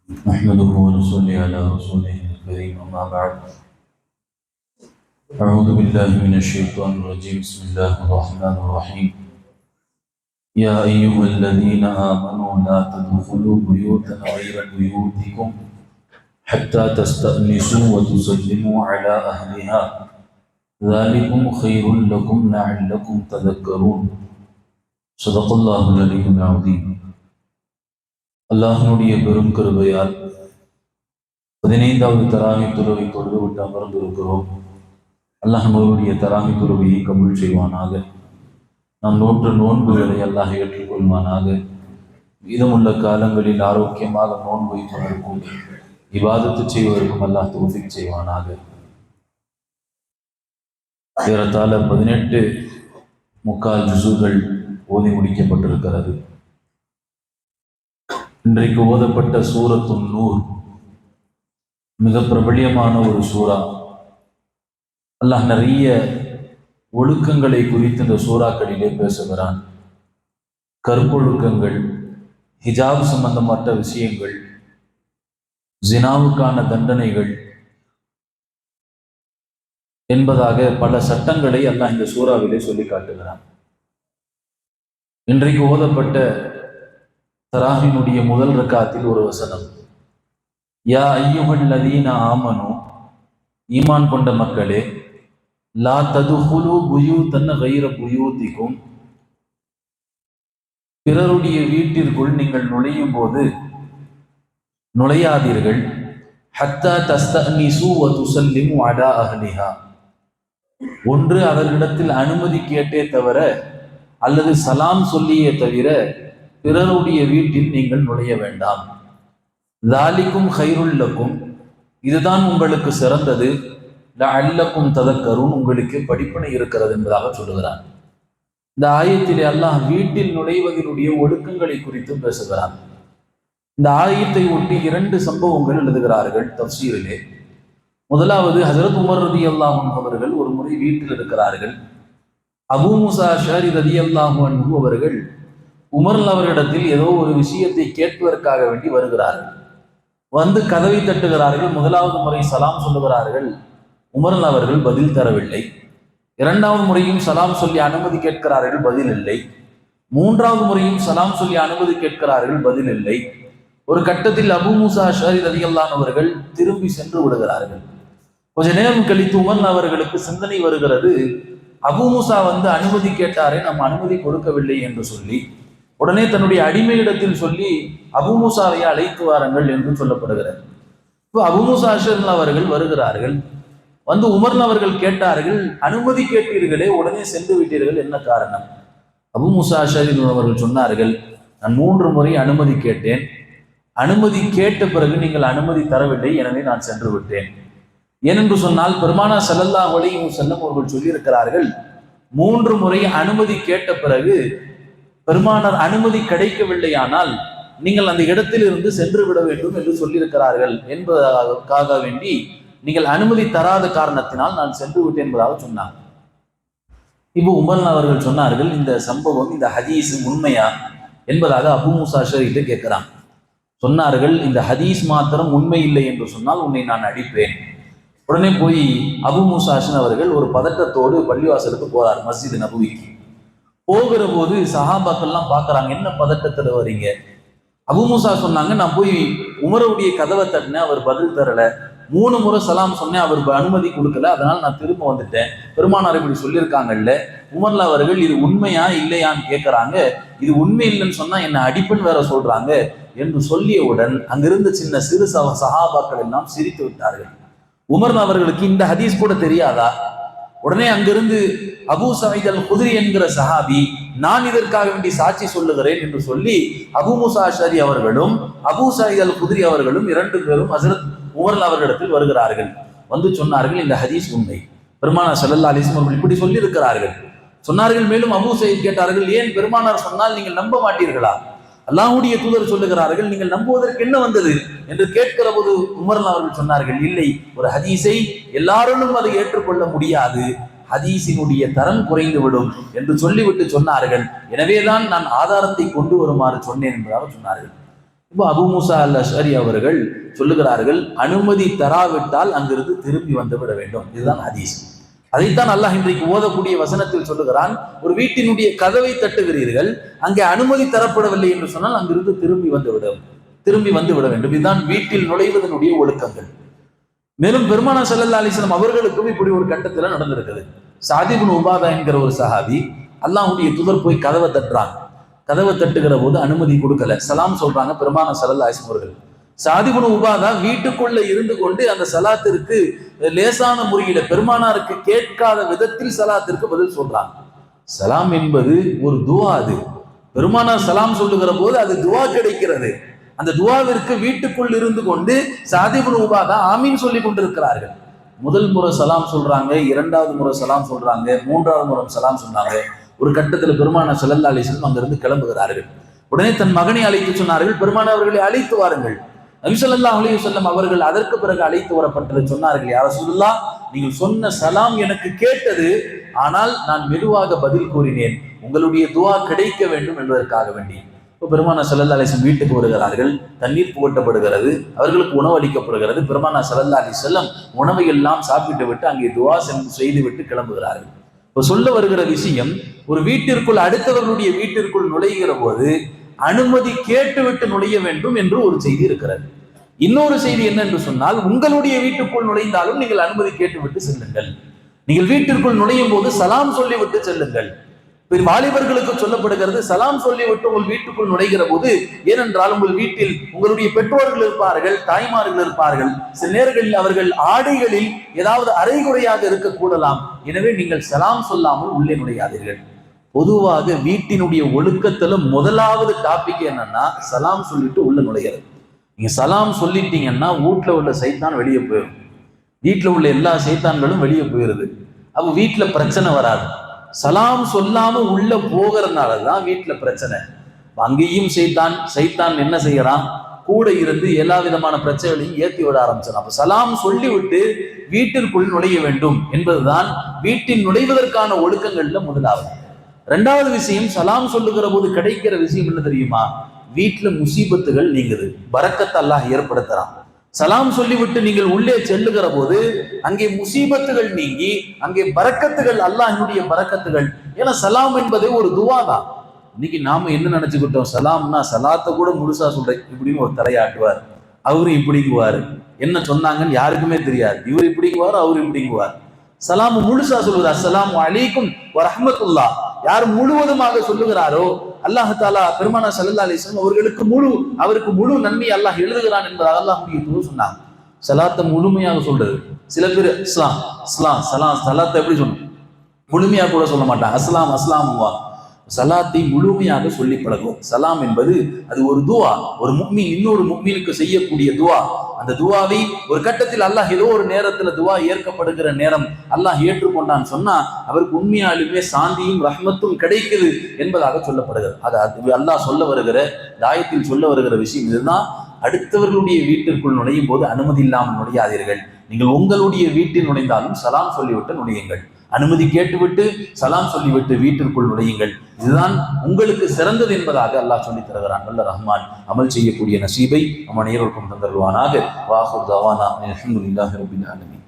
نحمده ونصلي على رسوله الكريم أما بعد أعوذ بالله من الشيطان الرجيم بسم الله الرحمن الرحيم يا أيها الذين آمنوا لا تدخلوا بيوتا غير بيوتكم حتى تستأنسوا وتسلموا على أهلها ذلكم خير لكم لعلكم تذكرون صدق الله العلي العظيم அல்லாஹ்வுடைய பெரும் கிருபையால் 15வது தராவி துறவை தொழுது விட்டு அமர்ந்திருக்கிறோம். அல்லாஹ் நம்மளுடைய தராவி துறவையை கபூல் செய்வானாக. நாம் நோற்று நோன்புகளை அல்லாஹ் ஏற்றுக்கொள்வானாக. மீதமுள்ள காலங்களில் ஆரோக்கியமாக நோன்பு வைப்பதற்கும் இபாதத்து செய்வதற்கும் அல்லாஹ் தௌஃபீக் செய்வானாக. ஏறத்தாழ 18 முக்கால் ஜுஸுகள் ஓதி முடிக்கப்பட்டிருக்கிறது. இன்றைக்கு ஓதப்பட்ட சூரத்துன் நூர் மிக பிரபல்யமான ஒரு சூறா. அல்லாஹ் நிறைய ஒழுக்கங்களை குறித்து இந்த சூறாக்களிலே பேசுகிறான். கற்பொழுக்கங்கள், ஹிஜாப் சம்பந்தப்பட்ட விஷயங்கள், ஜினாவுக்கான தண்டனைகள் என்பதாக பல சட்டங்களை அல்லாஹ் இந்த சூறாவிலே சொல்லி காட்டுகிறான். இன்றைக்கு ஓதப்பட்ட தராவினுடைய முதல் ரக்காத்தில் ஒரு வசனம், யா ஐயுஹல்லதீன ஆமனு, ஈமான் கொண்ட மக்களே, லா ததுஹுலு புயூதன் கைர புயூதிக்கும், பிறருடைய வீட்டிற்குள் நீங்கள் நுழையும் போது நுழையாதீர்கள். ஹத்தா தஸ்தஅனிசு வ துஸல்லிமு அலா அஹ்லிஹா, ஒன்று அவர்களிடத்தில் அனுமதி கேட்டே தவிர அல்லது சலாம் சொல்லியே தவிர பிறருடைய வீட்டில் நீங்கள் நுழைய வேண்டாம். தாலிக்கும் ஹைருல்லக்கும், இதுதான் உங்களுக்கு சிறந்தது. லஅல்லக்கும் ததக்கரும், உங்களுக்கு படிப்பினை இருக்கிறது என்பதாக சொல்லுகிறான். இந்த ஆயத்திலே அல்லாஹ் வீட்டில் நுழைவதனுடைய ஒழுக்கங்களை குறித்து பேசுகிறான். இந்த ஆயத்தை ஒட்டி 2 சம்பவங்கள் எழுதுகிறார்கள் தஃசீரிலே. முதலாவது, ஹஜ்ரத் உமர் ரலியல்லாஹு அன்ஹு அவர்கள் ஒரு முறை வீட்டில் இருக்கிறார்கள். அபூ மூஸா அஷ்அரி ரலியல்லாஹு அன்ஹு அவர்கள் உமர் அவர்களிடத்தில் ஏதோ ஒரு விஷயத்தை கேட்பதற்காக வேண்டி வருகிறார்கள். வந்து கதவை தட்டுகிறார்கள். முதலாவது முறை சலாம் சொல்லுகிறார்கள். உமர் அவர்கள் பதில் தரவில்லை. 2வது முறையும் சலாம் சொல்லி அனுமதி கேட்கிறார்கள், பதில் இல்லை. 3வது முறையும் சலாம் சொல்லி அனுமதி கேட்கிறார்கள், பதில் இல்லை. ஒரு கட்டத்தில் அபூ மூஸா அஷ்அரி ரலியல்லாஹு அவர்கள் திரும்பி சென்று விடுகிறார்கள். கொஞ்ச நேரம் கழித்து உமர் அவர்களுக்கு சிந்தனை வருகிறது, அபூ மூஸா வந்து அனுமதி கேட்டாரே, நம்ம அனுமதி கொடுக்கவில்லை என்று சொல்லி உடனே தன்னுடைய அடிமையிடத்தில் சொல்லி அபூ மூஸாவை அழைத்து வாருங்கள் என்று சொல்லப்படுகிறது. இப்போ அபூ மூஸா அஷ்அரி அவர்கள் வருகிறார்கள். வந்து உமர் அவர்கள் கேட்டார்கள், அனுமதி கேட்டீர்களே, உடனே சென்று விட்டீர்கள், என்ன காரணம்? அபூ மூஸா அஷ்அரி அவர்கள் சொன்னார்கள், நான் 3 முறை அனுமதி கேட்டேன். அனுமதி கேட்ட பிறகு நீங்கள் அனுமதி தரவில்லை, எனவே நான் சென்று விட்டேன். ஏனென்று சொன்னால் பெருமானார் ஸல்லல்லாஹு அலைஹி வஸல்லம் அவர்கள் சொல்லியிருக்கிறார்கள், 3 முறை அனுமதி கேட்ட பிறகு பெருமானார் அனுமதி கிடைக்கவில்லையானால் நீங்கள் அந்த இடத்தில் இருந்து சென்று விட வேண்டும் என்று சொல்லியிருக்கிறார்கள் என்பதற்காக வேண்டி நீங்கள் அனுமதி தராத காரணத்தினால் நான் சென்று விட்டேன் என்பதாக சொன்னார். இப்போ உமர் அவர்கள் சொன்னார்கள், இந்த சம்பவம், இந்த ஹதீஸ் உண்மையா என்பதாக அபூ மூஸா அஷ்அரி கேட்கிறான். சொன்னார்கள், இந்த ஹதீஸ் மாத்திரம் உண்மை இல்லை என்று சொன்னால் உன்னை நான் அடிப்பேன். உடனே போய் அபூ மூஸா அஷ்அரி அவர்கள் ஒரு பதட்டத்தோடு பள்ளிவாசலுக்கு போறார், மஸ்ஜித் நபவிக்கு. போகிற போது சஹாபாக்கள்லாம் பார்க்கறாங்க, என்ன பதட்டத்தில் வரீங்க? அபூ மூஸா சொன்னாங்க, நான் போய் உமருடைய கதவை தட்டினேன், அவர் பதில் தரல. 3 முறை சலாம் சொன்னேன், அவர் அனுமதி கொடுக்கல, அதனால நான் திரும்ப வந்துட்டேன். பெருமானார் இப்படி சொல்லியிருக்காங்கல்ல. உமர் அவர்கள் இது உண்மையா இல்லையான்னு கேட்கறாங்க. இது உண்மை இல்லைன்னு சொன்னா என்ன அடிப்பன் வேற சொல்றாங்க என்று சொல்லியவுடன் அங்கிருந்து சின்ன சிறு சஹாபாக்கள் எல்லாம் சிரித்து விட்டார்கள். உமர் அவர்களுக்கு இந்த ஹதீஸ் கூட தெரியாதா? உடனே அங்கிருந்து அபூ சயீத் அல் குத்ரி என்கிற சஹாபி, நான் இதற்காக வேண்டி சாட்சி சொல்லுகிறேன் என்று சொல்லி அபூ மூஸா அஷ்அரி அவர்களும் அபூ சயீத் அல் குத்ரி அவர்களும் 2 பேரும் ஹஜ்ரத் உமர் அவர்களிடத்தில் வருகிறார்கள். வந்து சொன்னார்கள், இந்த ஹதீஸ் உண்மை, பெருமானார் ஸல்லல்லாஹு அலைஹி வஸல்லம் இப்படி சொல்லி இருக்கிறார்கள் சொன்னார்கள். மேலும் அபூ சயீத் கேட்டார்கள், ஏன் பெருமானார் சொன்னால் நீங்கள் நம்ப மாட்டீர்களா? அல்லாஹ்வுடைய தூதர் சொல்லுகிறார்கள், நீங்கள் நம்புவதற்கு என்ன வந்தது என்று கேட்கிற போது உமர் அவர்கள் சொன்னார்கள், இல்லை, ஒரு ஹதீஸை எல்லாரும் அதை ஏற்றுக்கொள்ள முடியாது, ஹதீஸினுடைய தரம் குறைந்துவிடும் என்று சொல்லிவிட்டு சொன்னார்கள். எனவேதான் நான் ஆதாரத்தை கொண்டு வருமாறு சொன்னேன் என்பதாக சொன்னார்கள். இப்போ அபு மூசா அல் அஷ்அரி அவர்கள் சொல்லுகிறார்கள், அனுமதி தராவிட்டால் அங்கிருந்து திரும்பி வந்து விட வேண்டும். இதுதான் ஹதீஸ். அதைத்தான் அல்லாஹ் இன்றைக்கு ஓதக்கூடிய வசனத்தில் சொல்லுகிறான். ஒரு வீட்டினுடைய கதவை தட்டுகிறீர்கள், அங்கே அனுமதி தரப்படவில்லை என்று சொன்னால் அங்கிருந்து திரும்பி வந்து விட வேண்டும். இதுதான் வீட்டில் நுழைவதனுடைய ஒழுக்கங்கள். மேலும் பெருமானா ஸல்லல்லாஹு அலைஹி வஸல்லம் அவர்களுக்கும் இப்படி ஒரு கட்டத்தில் நடந்திருக்குது. சஅத் இப்னு உபாதா என்கிற ஒரு சஹாபி அல்லாஹ்வுடைய தூதர் போய் கதவை தட்டுறாங்க. கதவை தட்டுகிற போது அனுமதி கொடுக்கல, சலாம் சொல்றாங்க பெருமானா ஸல்லல்லாஹு அலைஹி வஸல்லம் அவர்கள். சஅத் இப்னு உபாதா வீட்டுக்குள்ள இருந்து கொண்டு அந்த சலாத்திற்கு லேசான முறையில பெருமானாருக்கு கேட்காத விதத்தில் சலாத்திற்கு பதில் சொல்றாங்க. சலாம் என்பது ஒரு துவா. அது பெருமானார் சலாம் சொல்லுகிற போது அது துவா கிடைக்கிறது. அந்த துவாவிற்கு வீட்டுக்குள் இருந்து கொண்டு சஅத் இப்னு உபாதா ஆமீன் சொல்லி கொண்டிருக்கிறார்கள். முதல் முறை சலாம் சொல்றாங்க, இரண்டாவது முறை சலாம் சொல்றாங்க, மூன்றாவது முறை சலாம் சொன்னாங்க. ஒரு கட்டத்தில் பெருமானார் ஸல்லல்லாஹு அலைஹி வஸல்லம் அங்கிருந்து கிளம்புகிறார்கள். உடனே தன் மகனை அழைத்து சொன்னார்கள், பெருமானார் அவர்களை அழைத்து வாருங்கள். நபி ஸல்லல்லாஹு அலைஹி வஸல்லம் அவர்கள் அதற்கு பிறகு அழைத்து வரப்பட்டதை சொன்னார்கள், யா ரசூலுல்லாஹ், நீங்கள் சொன்ன சலாம் எனக்கு கேட்டது, ஆனால் நான் மெதுவாக பதில் கூறினேன், உங்களுடைய துவா கிடைக்க வேண்டும் என்பதற்காக வேண்டி. இப்போ பெருமானார் ஸல்லல்லாஹு அலைஹி வஸல்லம் வீட்டுக்கு வருகிறார்கள், தண்ணீர் புகட்டப்படுகிறது, அவர்களுக்கு உணவு அளிக்கப்படுகிறது. பெருமானார் ஸல்லல்லாஹு அலைஹி வஸல்லம் உணவை எல்லாம் சாப்பிட்டு விட்டு அங்கே துவா செய்து விட்டு கிளம்புகிறார்கள். இப்போ சொல்ல வருகிற விஷயம், ஒரு வீட்டிற்குள் அடுத்தவர்களுடைய வீட்டிற்குள் நுழைகிற போது அனுமதி கேட்டுவிட்டு நுழைய வேண்டும் என்று ஒரு செய்தி இருக்கிறது. இன்னொரு செய்தி என்ன என்று சொன்னால், உங்களுடைய வீட்டுக்குள் நுழைந்தாலும் நீங்கள் அனுமதி கேட்டுவிட்டு செல்லுங்கள். நீங்கள் வீட்டிற்குள் நுழையும் போது சலாம் சொல்லிவிட்டு செல்லுங்கள். வாலிபர்களுக்கு சொல்லப்படுகிறது, சலாம் சொல்லிவிட்டு உங்கள் வீட்டுக்குள் நுழைகிற போது, ஏனென்றால் உங்கள் வீட்டில் உங்களுடைய பெற்றோர்கள் இருப்பார்கள், தாய்மார்கள் இருப்பார்கள். சில நேரங்களில் அவர்கள் ஆடைகளில் ஏதாவது அரைகுறையாக இருக்கக்கூடலாம். எனவே நீங்கள் சலாம் சொல்லாமல் உள்ளே நுழையாதீர்கள். பொதுவாக வீட்டினுடைய ஒழுக்கத்துல முதலாவது டாபிக் என்னன்னா, சலாம் சொல்லிட்டு உள்ள நுழைகிறது. நீங்க சலாம் சொல்லிட்டீங்கன்னா வீட்டுல உள்ள சைத்தான் வெளியே போயிடும். வீட்டுல உள்ள எல்லா சைத்தான்களும் வெளியே போயிருது. அப்போ வீட்டுல பிரச்சனை வராது. சலாம் சொல்லாம உள்ள போகிறதுனாலதான் வீட்டுல பிரச்சனை. அங்கேயும் சைத்தான் என்ன செய்யறான், கூட இருந்து எல்லா விதமான பிரச்சனைகளையும் ஏற்றி விட ஆரம்பிச்சான். அப்ப சலாம் சொல்லிவிட்டு வீட்டிற்குள் நுழைய வேண்டும் என்பதுதான் வீட்டில் நுழைவதற்கான ஒழுக்கங்கள்ல முதலாவது. ரெண்டாவது விஷயம், சலாம் சொல்லுகிற போது கிடைக்கிற விஷயம் என்ன தெரியுமா, வீட்டுல முசீபத்துகள் நீங்குது, பரக்கத் அல்லாஹ் ஏற்படுத்துறான். சலாம் சொல்லிவிட்டு நீங்கள் உள்ளே செல்லுகிற போது அங்கே முசீபத்துகள் நீங்கி அங்கே பரக்கத்துகள், அல்லாஹ்வுடைய பரக்கத்துகள். ஏன்னா சலாம் என்பது ஒரு துவா தான். இன்னைக்கு நாம என்ன நினைச்சுக்கிட்டோம், சலாம்னா சலாத்தை கூட முழுசா சொல்றேன் இப்படின்னு ஒரு தலையாட்டுவார், அவரு இப்படிங்குவாரு, என்ன சொன்னாங்கன்னு யாருக்குமே தெரியாது, இவர் இப்படிங்குவார் அவரு இப்படிங்குவார். சலாம் முழுசா சொல்லுவார், அஸ்ஸலாமு அலைக்கும் வரஹ்மத்துல்லாஹ். யார் முழுவதுமாக சொல்லுகிறாரோ அல்லாஹ் தஆலா பெருமானார் ஸல்லல்லாஹு அலைஹி வஸல்லம் அவருக்கு முழு நன்மை அல்லாஹ் எழுதுகிறான் என்பதாக அல்லாஹ்வுடைய தூதர் சொன்னாங்க. சலாத்தை முழுமையாக சொல்றது. சில பேர் இஸ்லாம் இஸ்லாம் சலாம் சலாத்தை எப்படி சொல்லணும், முழுமையாக கூட சொல்ல மாட்டாங்க, அஸ்லாம் அஸ்லாமுவா. சலாத்தை முழுமையாக சொல்லி பழகும். சலாம் என்பது அது ஒரு துவா, ஒரு முஃமின் இன்னொரு முஃமினுக்கு செய்யக்கூடிய துவா. அந்த துவாவை ஒரு கட்டத்தில் அல்லாஹ் ஏதோ ஒரு நேரத்துல துவா ஏற்கப்படுகிற நேரம் அல்லாஹ் ஏற்றுக்கொண்டான்னு சொன்னா அவருக்கு உண்மையாலுமே சாந்தியும் ரஹ்மத்தும் கிடைக்குது என்பதாக சொல்லப்படுகிறது. அது அல்லாஹ் சொல்ல வருகிற தாயத்தில் சொல்ல வருகிற விஷயம் இதுதான். அடுத்தவர்களுடைய வீட்டிற்குள் நுழையும் போது அனுமதி இல்லாமல் நுழையாதீர்கள். நீங்கள் உங்களுடைய வீட்டில் நுழைந்தாலும் சலாம் சொல்லிவிட்டு நுழையுங்கள். அனுமதி கேட்டுவிட்டு சலாம் சொல்லிவிட்டு வீட்டிற்குள் நுழையுங்கள். இதுதான் உங்களுக்கு சிறந்தது என்பதாக அல்லாஹ் சொல்லி தருகிறான். வல்ல ரஹ்மான் அமல் செய்யக்கூடிய நசீபை நம்ம நேருக்கும் தந்தருவானாக. வாஹு தவானா அல்ஹம்துலில்லாஹி ரப்பில் ஆலமீன்.